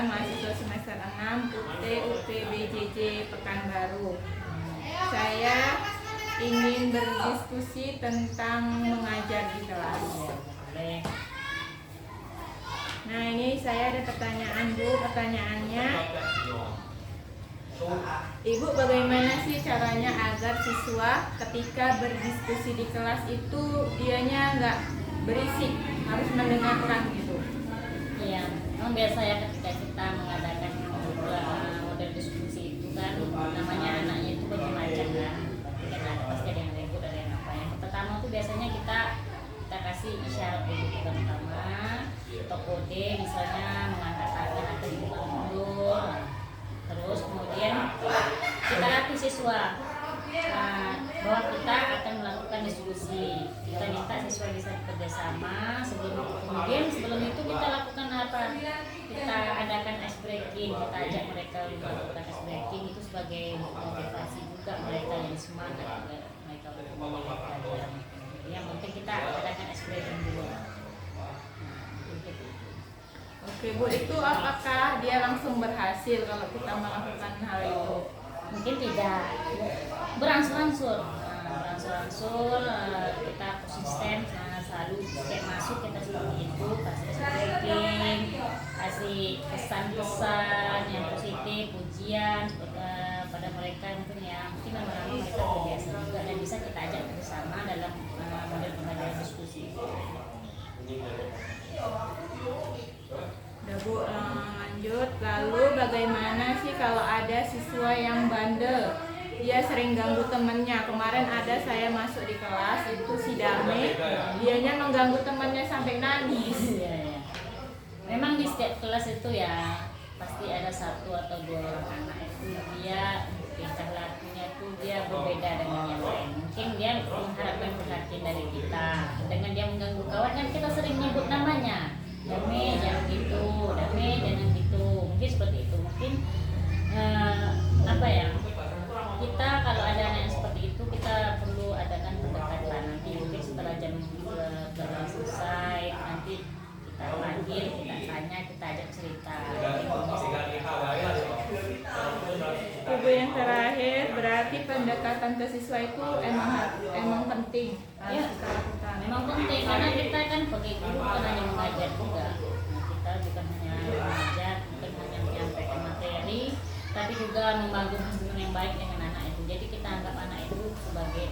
mahasiswa semester 6 UT UPBJJ Pekanbaru. Saya ingin berdiskusi tentang mengajar di kelas. Nah, ini saya ada pertanyaan, Bu. Pertanyaannya, Ibu, bagaimana sih caranya agar siswa ketika berdiskusi di kelas itu dianya nggak berisik, harus mendengarkan gitu? Iya, memang biasa ya ketika kita mengadakan model diskusi itu kan namanya anaknya itu macam-macam kan. Ketika ada pasti ada yang ribut, ada yang apa. Yang pertama tuh biasanya kita kasih isyarat dulu pertama atau kode, misalnya mengangkat tangan atau mundur. Terus kemudian kita latih siswa bahwa kita akan melakukan diskusi. Kita minta siswa bisa bekerjasama. Sebelum itu kita lakukan apa? Kita adakan ice breaking. Kita ajak mereka melakukan ice breaking, itu sebagai motivasi juga mereka yang semangat juga mereka belajar. Yang penting kita adakan ice breaking dulu. Oke, Bu, itu apakah dia langsung berhasil kalau kita melakukan hal itu? Mungkin tidak, berangsur-angsur, kita konsisten, selalu setiap masuk kita seperti itu, kasih breaking, kasih pesan-pesan yang positif, pujian pada mereka mungkin ya, mungkin lama-lama mereka terbiasa juga dan bisa kita ajak bersama dalam model pembelajaran diskusi. Udah, Bu, lanjut. Lalu bagaimana sih kalau ada siswa yang bandel? Dia sering ganggu temennya. Kemarin ada saya masuk di kelas, itu si Dame, dianya mengganggu temannya sampai nangis. Ya. Memang di setiap kelas itu ya pasti ada satu atau dua orang anak itu dia tingkah lakunya itu dia berbeda dengan yang lain. Mungkin dia mengharapkan perhatian dari kita. Dengan dia mengganggu kawan kan kita sering nyebut namanya. Dame jangan gitu, Dame jangan gitu. Mungkin seperti itu. Mungkin kita kalau ada anak yang seperti itu kita perlu adakan pendekatan. Nanti mungkin setelah jam pelajaran selesai nanti kita panggil, kita tanya, kita ajak cerita. Bu, yang terakhir, berarti pendekatan ke siswa itu emang penting. Ya, memang penting karena kita kan sebagai guru bukan hanya mengajar juga. Kita bukan hanya mengajar, bukan hanya menyampaikan materi, tapi juga membangun hubungan yang baik dengan anak itu. Jadi kita anggap anak itu sebagai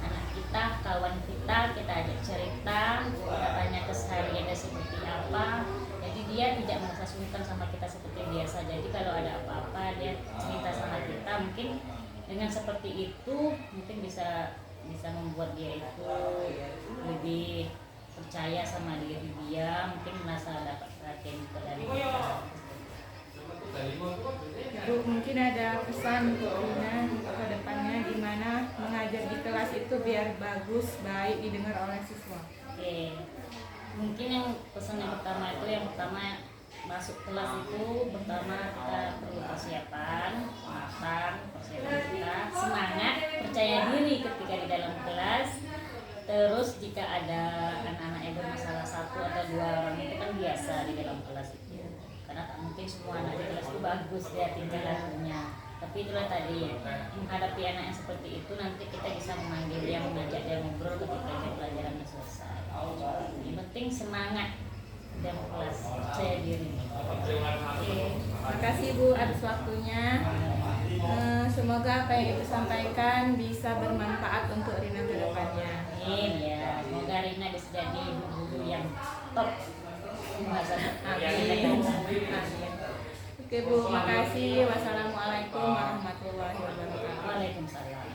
anak kita, kawan kita ajak cerita, kita tanya kesehariannya seperti apa. Jadi dia tidak merasa sungkan sama kita seperti biasa. Jadi kalau ada apa-apa dia cerita sama kita, mungkin dengan seperti itu mungkin bisa membuat dia itu lebih percaya sama diri dia, mungkin merasa dapat perhatian dari kita. Bu, mungkin ada pesan untuk Rina ke depannya gimana mengajar di kelas itu biar bagus, baik didengar oleh siswa. Oke, mungkin yang pesan yang pertama masuk kelas itu pertama kita perlu persiapan matang, kita semangat, percaya diri ketika di dalam kelas. Terus jika ada anak-anak yang bermasalah satu atau dua orang itu kan biasa di dalam kelas itu, karena tak mungkin semua anak di kelas itu bagus dia tingkah lakunya. Tapi itulah tadi menghadapi anak yang seperti itu nanti kita bisa memanggil dia, mengajak dia ngobrol ketika pelajarannya selesai. Yang penting semangat dan kelas, percaya diri. Terima kasih, Bu, atas waktunya. Semoga apa yang Ibu sampaikan bisa bermanfaat untuk Rina ke depannya. Amin ya. Semoga Rina bisa jadi guru yang top. Amin. Oke, Bu, makasih. Wassalamualaikum warahmatullahi wabarakatuh. Waalaikumsalam.